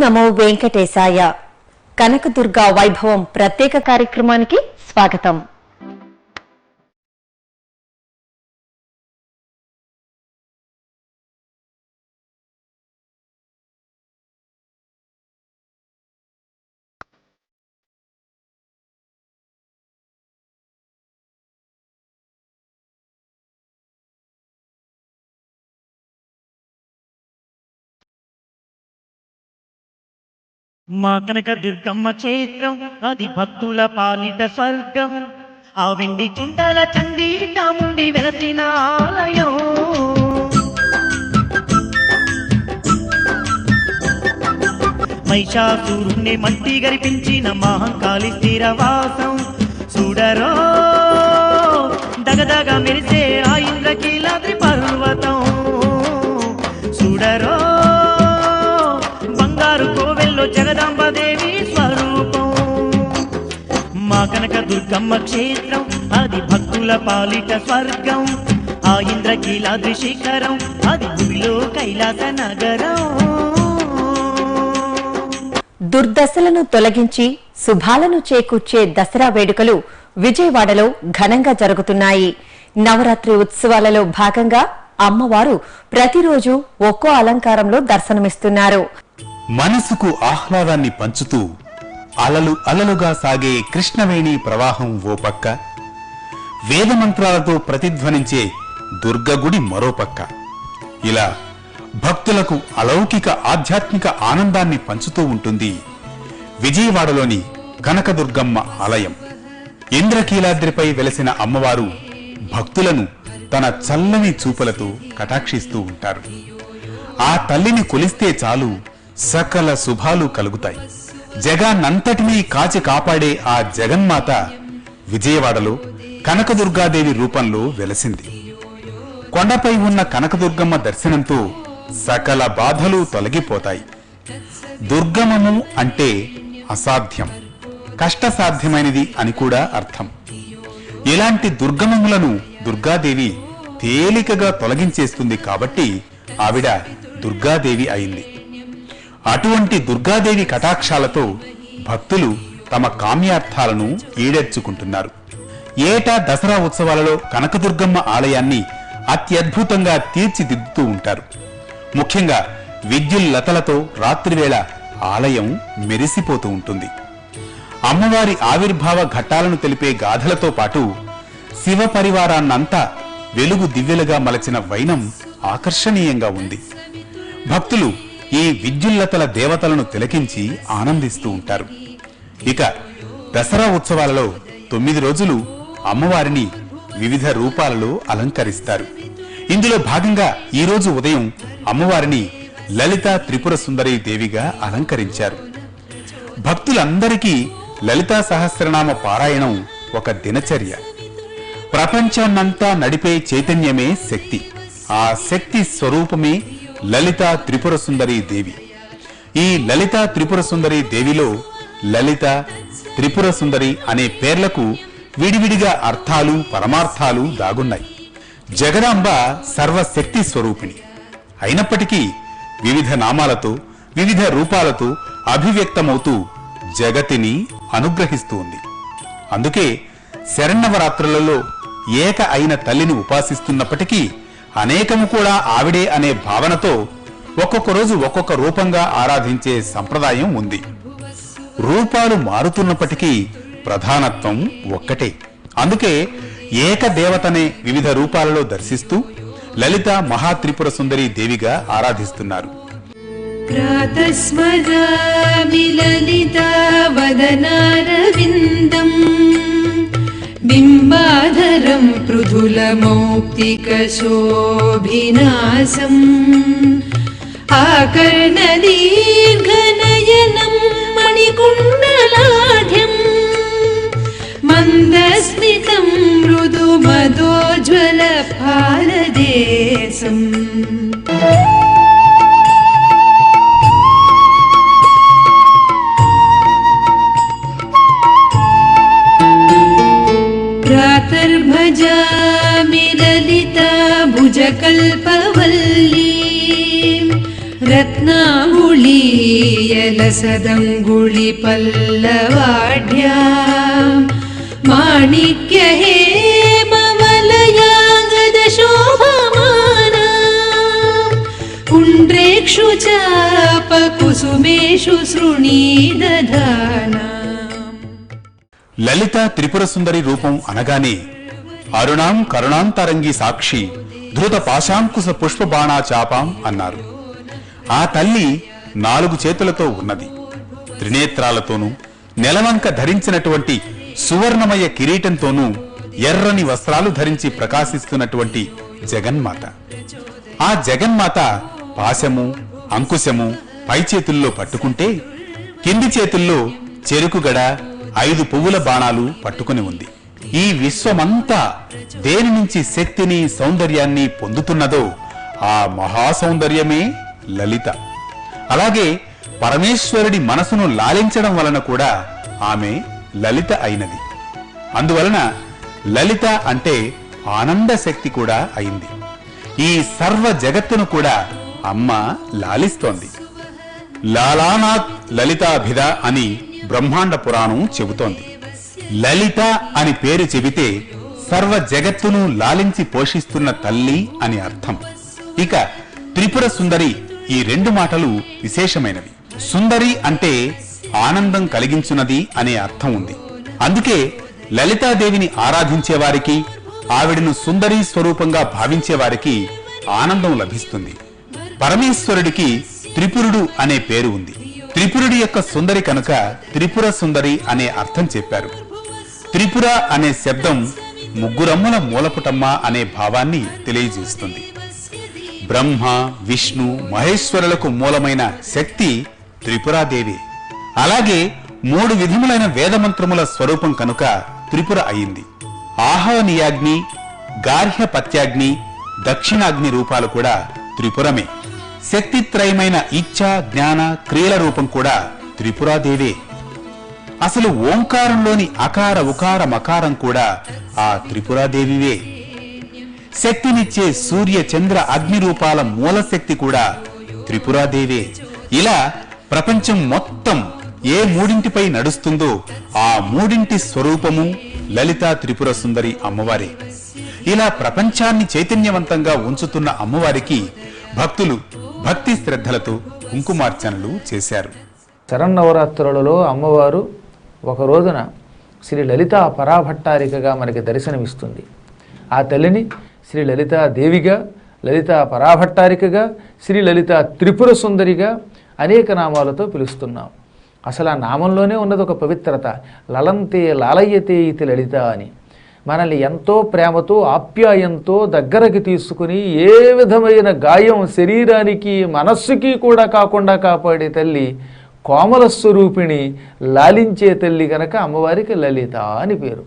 నమో వెంకటేశాయ. కనకదుర్గ వైభవం ప్రత్యేక కార్యక్రమానికి స్వాగతం. మా కనక దుర్గమ్మ క్షేత్రం అది భక్తుల పాలిట స్వర్గం. ఆ వెండి చుంటల చండీ చాముండి వెలసిన ఆలయం. మహిషాసురుణ్ణి మట్టి గరిపించిన మహంకాళి స్థిరవాసం. చూడరో దగదగ మెరిసే ఆ ఇంద్రకీలాద్రి పర్వతం. చూడరో కోవెల్లో జగదాంబదేవి స్వరూపం. మా కనక దుర్గమ్మ క్షేత్రం అది భక్తుల పాలిట స్వర్గం. ఆ ఇంద్రకీలాద్రి శిఖరం అది భూమిలో కైలాస నగరం. దుర్దశలను తొలగించి శుభాలను చేకూర్చే దసరా వేడుకలు విజయవాడలో ఘనంగా జరుగుతున్నాయి. నవరాత్రి ఉత్సవాలలో భాగంగా అమ్మవారు ప్రతిరోజు ఒక్కో అలంకారంలో దర్శనమిస్తున్నారు. మనసుకు ఆహ్లాదాన్ని పంచుతూ అలలు అలలుగా సాగే కృష్ణవేణి ప్రవాహం ఓ పక్క, వేదమంత్రాలతో ప్రతిధ్వనించే దుర్గగుడి మరో పక్క. ఇలా భక్తులకు అలౌకిక ఆధ్యాత్మిక ఆనందాన్ని పంచుతూ ఉంటుంది విజయవాడలోని కనకదుర్గమ్మ ఆలయం. ఇంద్రకీలాద్రిపై వెలసిన అమ్మవారు భక్తులను తన చల్లని చూపులతో కటాక్షిస్తూ ఉంటారు. ఆ తల్లిని కొలిస్తే చాలు సకల శుభాలు కలుగుతాయి. జగాన్నంతటినీ కాచి కాపాడే ఆ జగన్మాత విజయవాడలో కనకదుర్గాదేవి రూపంలో వెలసింది. కొండపై ఉన్న కనకదుర్గమ్మ దర్శనంతో సకల బాధలు తొలగిపోతాయి. దుర్గమము అంటే అసాధ్యం, కష్టసాధ్యమైనది అని కూడా అర్థం. ఇలాంటి దుర్గమములను దుర్గాదేవి తేలికగా తొలగించేస్తుంది కాబట్టి ఆవిడ దుర్గాదేవి అయింది. అటువంటి దుర్గాదేవి కటాక్షాలతో భక్తులు తమ కామ్యార్థాలను ఈడేర్చుకుంటున్నారు. ఏటా దసరా ఉత్సవాలలో కనకదుర్గమ్మ ఆలయాన్ని అత్యద్భుతంగా తీర్చిదిద్దుతూ ఉంటారు. ముఖ్యంగా విద్యుల్లతలతో రాత్రివేళ ఆలయం మెరిసిపోతూ ఉంటుంది. అమ్మవారి ఆవిర్భావ ఘట్టాలను తెలిపే గాథలతో పాటు శివ పరివారాన్నంతా వెలుగు దివ్యలుగా మలచిన వైనం ఆకర్షణీయంగా ఉంది. భక్తులు ఈ విద్యుల్లతల దేవతలను తిలకించి ఆనందిస్తూ ఉంటారు. ఇక దసరా ఉత్సవాలలో 9 రోజులు అమ్మవారిని వివిధ రూపాలలో అలంకరిస్తారు. ఇందులో భాగంగా ఈ రోజు ఉదయం అమ్మవారిని లలితా త్రిపుర సుందరీ దేవిగా అలంకరించారు. భక్తులందరికీ లలితా సహస్రనామ పారాయణం ఒక దినచర్య. ప్రపంచాన్నంతా నడిపే చైతన్యమే శక్తి. ఆ శక్తి స్వరూపమే లలితా త్రిపుర సుందరీ దేవి. ఈ లలితా త్రిపుర సుందరీ దేవిలో లలిత, త్రిపుర సుందరి అనే పేర్లకు విడివిడిగా అర్థాలు పరమార్థాలు దాగున్నాయి. జగదాంబ సర్వశక్తి స్వరూపిణి అయినప్పటికీ వివిధ నామాలతో వివిధ రూపాలతో అభివ్యక్తమవుతూ జగతిని అనుగ్రహిస్తూ ఉంది. అందుకే శరన్నవరాత్రులలో ఏక అయిన తల్లిని ఉపాసిస్తున్నప్పటికీ అనేకము కూడా ఆవిడే అనే భావనతో ఒక్కొక్క రోజు ఒక్కొక్క రూపంగా ఆరాధించే సంప్రదాయం ఉంది. రూపాలు మారుతున్నప్పటికీ ప్రధానత్వం ఒక్కటే. అందుకే ఏక దేవతనే వివిధ రూపాలలో దర్శిస్తూ లలిత మహాత్రిపుర సుందరి దేవిగా ఆరాధిస్తున్నారు. బింబాధరం పృథులమౌక్తికశోభినాశం ఆకర్ణదీర్ఘనయనం మణికుండలాఢ్యం మందస్మితం మృదుమదోజ్వల ఫాలదేశం. प्रातर्भजामि ललिता भुजकल्पवल्ली रत्नामुलीय लसदङ्गुलिपल्लवाढ्या माणिक्यहेमवलयाङ्गदशोभमाना पुण्ड्रेक्षु चापकुसुमेषु सृणीदधाना। లలిత త్రిపుర సుందరి రూపం అనగానే అరుణాం కరుణాంతరంగి సాక్షి ధృత పాశాంకుశ పుష్ప బాణా చాపాం అన్నారు. ఆ తల్లి 4 చేతులతో ఉన్నది. త్రినేత్రాలతోనూ నెలవంక ధరించినటువంటి సువర్ణమయ కిరీటంతోనూ ఎర్రని వస్త్రాలు ధరించి ప్రకాశిస్తున్నటువంటి జగన్మాత. ఆ జగన్మాత పాశము అంకుశము పై చేతుల్లో పట్టుకుంటే కింది చేతుల్లో చెరుకుగడ 5 పువ్వుల బాణాలు పట్టుకుని ఉంది. ఈ విశ్వమంతా దేని నుంచి శక్తిని సౌందర్యాన్ని పొందుతున్నదో ఆ మహాసౌందర్యమే లలిత. అలాగే పరమేశ్వరుడి మనసును లాలించడం వలన కూడా ఆమె లలిత అయినది. అందువలన లలిత అంటే ఆనంద శక్తి కూడా అయింది. ఈ సర్వ జగత్తును కూడా అమ్మ లాలిస్తోంది. లాలానాథ్ లలితాభిధ అని బ్రహ్మాండ పురాణం చెబుతోంది. లలిత అని పేరు చెబితే సర్వ జగత్తును లాలించి పోషిస్తున్న తల్లి అని అర్థం. ఇక త్రిపుర సుందరి ఈ 2 మాటలు విశేషమైనవి. సుందరి అంటే ఆనందం కలిగించున్నది అనే అర్థం ఉంది. అందుకే లలితాదేవిని ఆరాధించేవారికి, ఆవిడను సుందరి స్వరూపంగా భావించేవారికి ఆనందం లభిస్తుంది. పరమేశ్వరుడికి త్రిపురుడు అనే పేరు ఉంది. త్రిపురుడి యొక్క సుందరి కనుక త్రిపుర సుందరి అనే అర్థం చెప్పారు. త్రిపుర అనే శబ్దం ముగ్గురమ్మల మూలపుటమ్మ అనే భావాన్ని తెలియజేస్తుంది. బ్రహ్మ, విష్ణు, మహేశ్వరులకు మూలమైన శక్తి త్రిపురాదేవి. అలాగే 3 విధములైన వేదమంత్రముల స్వరూపం కనుక త్రిపుర అయింది. ఆహవనీయాగ్ని, గార్హ్యపత్యాగ్ని, దక్షిణాగ్ని రూపాలు కూడా త్రిపురమే. శక్తిత్రయమైన ఇచ్ఛ, జ్ఞాన, క్రియల రూపం కూడా త్రిపురాదేవే. అసలు ఓంకారంలోని అకార, ఉకార, మకారం కూడా ఆ త్రిపురాదేవివే. శక్తినిచ్చే సూర్య, చంద్ర, అగ్ని రూపాల మూలశక్తి కూడా త్రిపురాదేవే. ఇలా ప్రపంచం మొత్తం ఏ 3 నడుస్తుందో ఆ 3 స్వరూపము లలితా త్రిపుర సుందరి అమ్మవారే. ఇలా ప్రపంచాన్ని చైతన్యవంతంగా ఉంచుతున్న అమ్మవారికి భక్తులు భక్తి శ్రద్ధలతో కుంకుమార్చనలు చేశారు. శరన్నవరాత్రులలో అమ్మవారు ఒక రోజున శ్రీ లలితా పరాభట్టారికగా మనకి దర్శనమిస్తుంది. ఆ తల్లిని శ్రీ లలితా దేవిగా, లలితా పరాభట్టారికగా, శ్రీ లలితా త్రిపుర సుందరిగా అనేక నామాలతో పిలుస్తున్నాం. అసలు ఆ నామంలోనే ఉన్నది ఒక పవిత్రత. లలంతే లాలయ్యతే ఇది లలిత అని. మనల్ని ఎంతో ప్రేమతో, ఆప్యాయంతో దగ్గరకి తీసుకుని ఏ విధమైన గాయం శరీరానికి, మనస్సుకి కూడా కాకుండా కాపాడే తల్లి, కోమల స్వరూపిణి, లాలించే తల్లి కనుక అమ్మవారికి లలిత అని పేరు.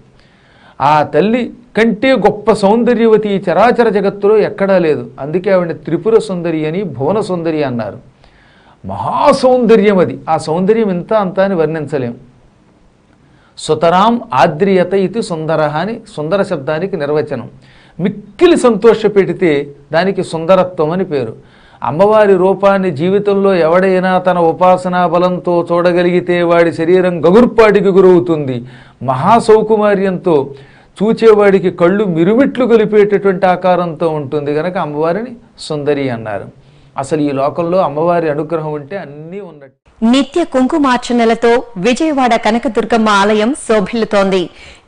ఆ తల్లి కంటే గొప్ప సౌందర్యవతి చరాచర జగత్తులో ఎక్కడా లేదు. అందుకే ఆవిడని త్రిపుర సుందరి అని, భువన సుందరి అన్నారు. మహాసౌందర్యం అది. ఆ సౌందర్యం ఇంత అంతా అని వర్ణించలేం. సుతరాం ఆద్రియత ఇది సుందర అని సుందర శబ్దానికి నిర్వచనం. మిక్కిలి సంతోషపెడితే దానికి సుందరత్వం అని పేరు. అమ్మవారి రూపాన్ని జీవితంలో ఎవడైనా తన ఉపాసనా బలంతో చూడగలిగితే వాడి శరీరం గగుర్పాటికి గురవుతుంది. మహాసౌకుమార్యంతో చూచేవాడికి కళ్ళు మిరుమిట్లు గొలిపేటటువంటి ఆకారంతో ఉంటుంది కనుక అమ్మవారిని సుందరి అన్నారు. అసలు ఈ లోకంలో అమ్మవారి అనుగ్రహం ఉంటే అన్నీ ఉన్నట్టు. నిత్య కుంకుమార్చనలతో విజయవాడ కనకదుర్గమ్మ ఆలయం శోభిల్లుతోంది.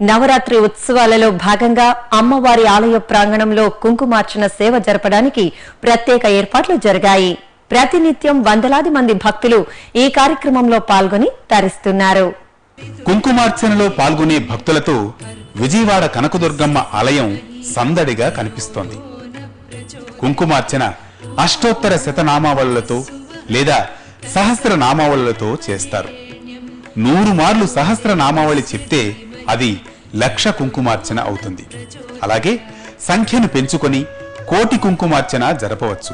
నవరాత్రి ఉత్సవాలలో భాగంగా అమ్మవారి ఆలయ ప్రాంగణంలో కుంకుమార్చన సేవ జరపడానికి ప్రత్యేక ఏర్పాట్లు జరిగాయి. ప్రతినిత్యం వందలాది మంది భక్తులు ఈ కార్యక్రమంలో పాల్గొని తరిస్తున్నారు. కుంకుమార్చనలో పాల్గొనే భక్తులతో విజయవాడ కనకదుర్గమ్మ ఆలయం సందడిగా కనిపిస్తోంది. కుంకుమార్చన అష్టోత్తర శతనామావళులతో లేదా సహస్రనామావళులతో చేస్తారు. 100 మార్లు సహస్రనామావళి చెప్తే అది 1,00,000 కుంకుమార్చన అవుతుంది. అలాగే సంఖ్యను పెంచుకొని 1,00,000 కుంకుమార్చన జరపవచ్చు.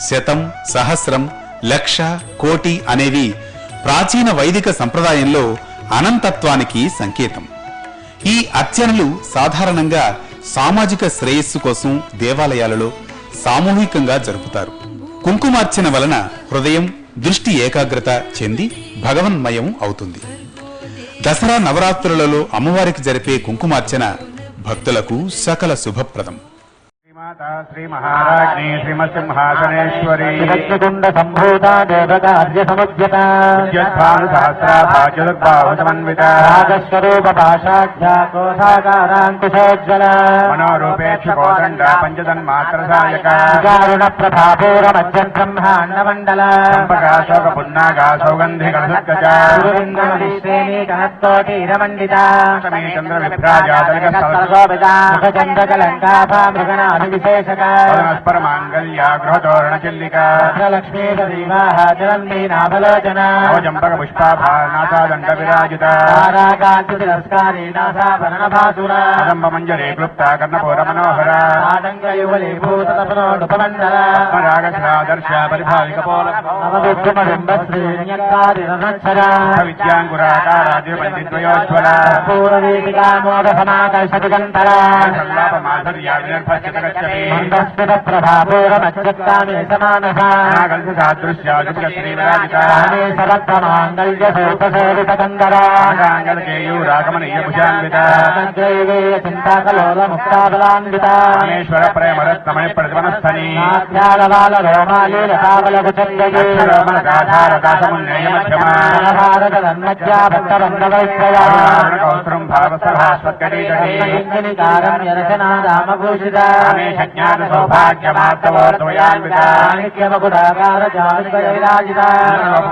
శతం, సహస్రం, 1,00,000, 1,00,000 అనేవి ప్రాచీన వైదిక సంప్రదాయంలో అనంతత్వానికి సంకేతం. ఈ అర్చనలు సాధారణంగా సామాజిక శ్రేయస్సు కోసం దేవాలయాలలో సామూహికంగా జరుపుతారు. కుంకుమార్చన వలన హృదయం, దృష్టి ఏకాగ్రత చెంది భగవన్మయం అవుతుంది. దసరా నవరాత్రులలో అమ్మవారికి జరిపే కుంకుమార్చన భక్తులకు సకల శుభప్రదం. శ్రీ మహారాజ్ఞి శ్రీమసింహాసనేశ్వరీ దక్షికుండ సంభూత దేవకార్య సముద్యత ఉద్యద్భాను సహస్రాభాచతుర్బాహు సమన్విత రాగస్వరూప పాశాఢ్యా కోశాకారాంకుశోజ్వల మనోరూపేక్ష కోదండ పంచతన్మాత్ర సాయక వికారుణ ప్రభాపూర మధ్యం బ్రహ్మాండ మండల సంపకాశోక పున్నాగా సౌగంధి కలసత్కచ శ్రేణీ కనత్తోటీరమండిత చంద్ర విభ్రాజాతలిక ముఖచంద్రకలంకాభా మృగనాథ విశేషక పరమాంగళ్య గృహతోరణ చిల్లిక లక్ష్మీ సదీవాహ జలన్మీ నాభలోచన నవచంపక పుష్పాభానాసాదండ విరాజిత తారాకాంతి తిరస్కారీ నాసాభరణ భాసుర అదంబ మంజరే క్లుప్త కర్ణపూర మనోహర ఆటంకయుగలీ భూతతపనోడుపమండల రాగశ్రాదర్శ పరిభావిక పోల నవవిద్రుమబింబశ్రీన్యత్కారిరసక్షర విద్యాంకురాకారాద్య పండిద్వయోజ్వల పూర్వవీతికామోదసమాకర్షతిగంతర సల్లాప మాధుర్య వినర్భస్యత గచ్చతి మందస్మిత ప్రభాపూరమచ్చత్తామే సమానస నాగల్సి సాదృశ్యాదిత్య శ్రీవిరాజిత కామే సరత్వమాంగళ్య సూపసేవితకందర ఆగాంగలకేయూరాగమనీయ భుజాన్విత సద్రైవేయ చింతాకలోల ముక్తాబలాన్విత రామేశ్వర ప్రేమరత్నమణి ప్రతిమనస్థని నాధ్యాలవాల రోమాలీ లతావలకు చందయే రోమనగాధారదాసమున్నేయ మధ్యమ భారత ధర్మజ్ఞా భక్తబంధవైశ్రయ కౌసరం భావసభాస్వత్కరీకరీ హింగినికారం యరసనాదామభూషిత రమేశ జ్ఞాన సౌభాగ్యమార్తవోద్వయాన్విత మాణిక్యమకుడాకార జాలికైరాజిత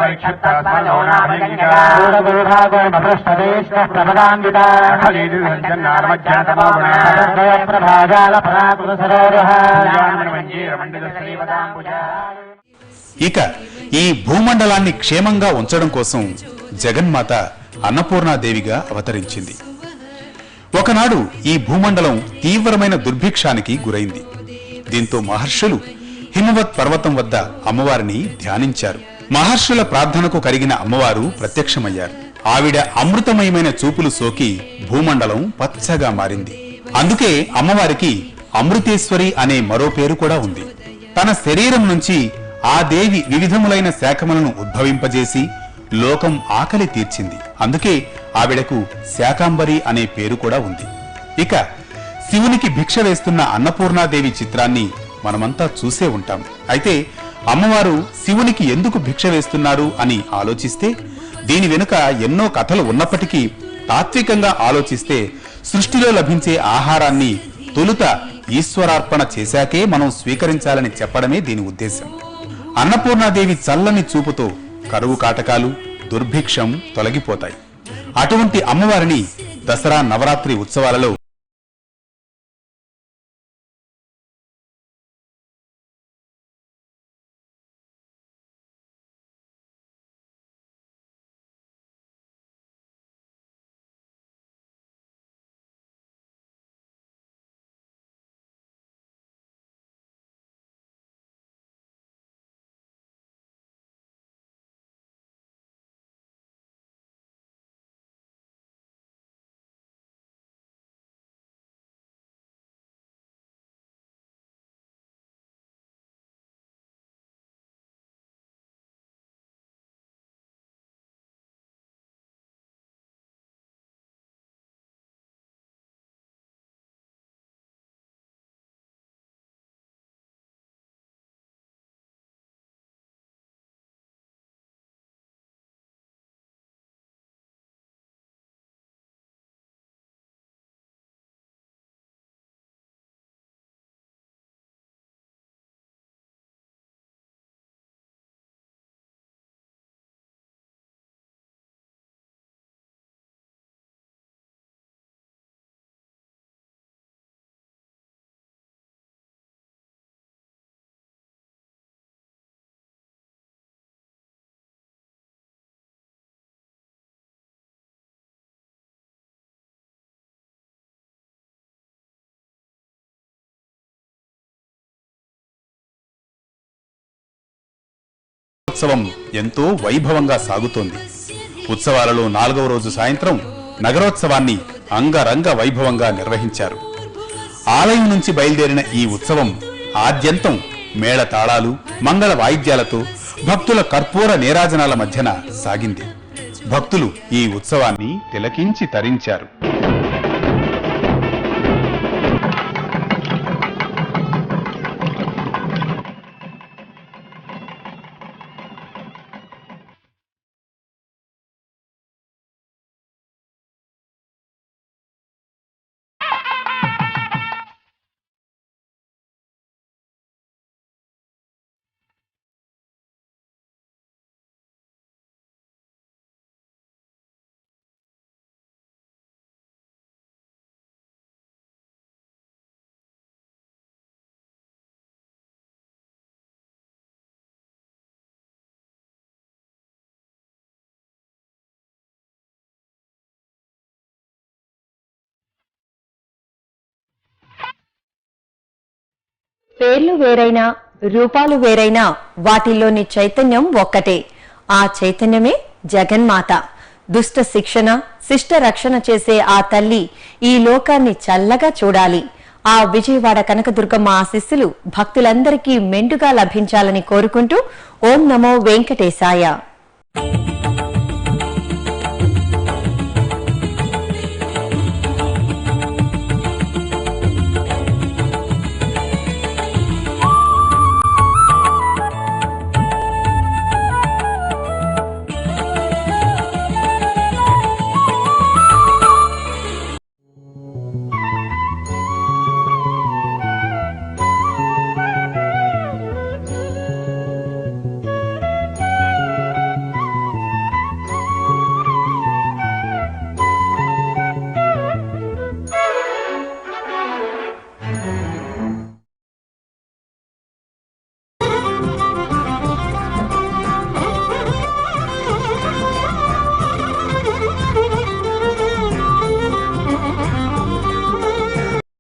పరీక్షిత స్మరణోనాభయంగిక పూర్వభూభాగోమభృష్టదేష్ణ ప్రపదాన్విత ఖలీది సంజన్నారమధ్యాతమో గుణ సదద్వయ ప్రభాజాల పరాకృత సరోరుహ మంజీర శ్రీవదాంబుజ. ఇక ఈ భూమండలాన్ని క్షేమంగా ఉంచడం కోసం జగన్మాత అన్నపూర్ణాదేవిగా అవతరించింది. ఒకనాడు ఈ భూమండలం తీవ్రమైన దుర్భిక్షానికి గురైంది. దీంతో మహర్షులు హిమవత్ పర్వతం వద్ద అమ్మవారిని ధ్యానించారు. మహర్షుల ప్రార్థనకు కరిగిన అమ్మవారు ప్రత్యక్షమయ్యారు. ఆవిడ అమృతమయమైన చూపులు సోకి భూమండలం పచ్చగా మారింది. అందుకే అమ్మవారికి అమృతేశ్వరి అనే మరో పేరు కూడా ఉంది. తన శరీరం నుంచి ఆ దేవి వివిధములైన శాఖములను ఉద్భవింపజేసి లోకం ఆకలి తీర్చింది. అందుకే ఆవిడకు శాకాంబరి అనే పేరు కూడా ఉంది. ఇక శివునికి భిక్ష వేస్తున్న అన్నపూర్ణాదేవి చిత్రాన్ని మనమంతా చూసే ఉంటాం. అయితే అమ్మవారు శివునికి ఎందుకు భిక్ష వేస్తున్నారు అని ఆలోచిస్తే దీని వెనుక ఎన్నో కథలు ఉన్నప్పటికీ తాత్వికంగా ఆలోచిస్తే సృష్టిలో లభించే ఆహారాన్ని తొలుత ఈశ్వరార్పణ చేశాకే మనం స్వీకరించాలని చెప్పడమే దీని ఉద్దేశం. అన్నపూర్ణాదేవి చల్లని చూపుతో కరువు కాటకాలు, దుర్భిక్షం తొలగిపోతాయి. అటువంటి అమ్మవారిని దసరా నవరాత్రి ఉత్సవాలలో ఉత్సవం ఎంతో వైభవంగా సాగుతోంది. ఉత్సవాలలో 4వ రోజు సాయంత్రం నగరోత్సవాన్ని అంగరంగ వైభవంగా నిర్వహించారు. ఆలయం నుంచి బయలుదేరిన ఈ ఉత్సవం ఆద్యంతం మేళ తాళాలు, మంగళ వాయిద్యాలతో భక్తుల కర్పూర నీరాజనాల మధ్యన సాగింది. భక్తులు ఈ ఉత్సవాన్ని తిలకించి తరించారు. పేర్లు వేరైనా రూపాలు వేరైనా వాటిల్లోని చైతన్యం ఒక్కటే. ఆ చైతన్యమే జగన్మాత. దుష్ట శిక్షణ, శిష్ట రక్షణ చేసే ఆ తల్లి ఈ లోకాన్ని చల్లగా చూడాలి. ఆ విజయవాడ కనకదుర్గమ్మ ఆశీస్సులు భక్తులందరికీ మెండుగా లభించాలని కోరుకుంటూ ఓం నమో వెంకటేశాయ.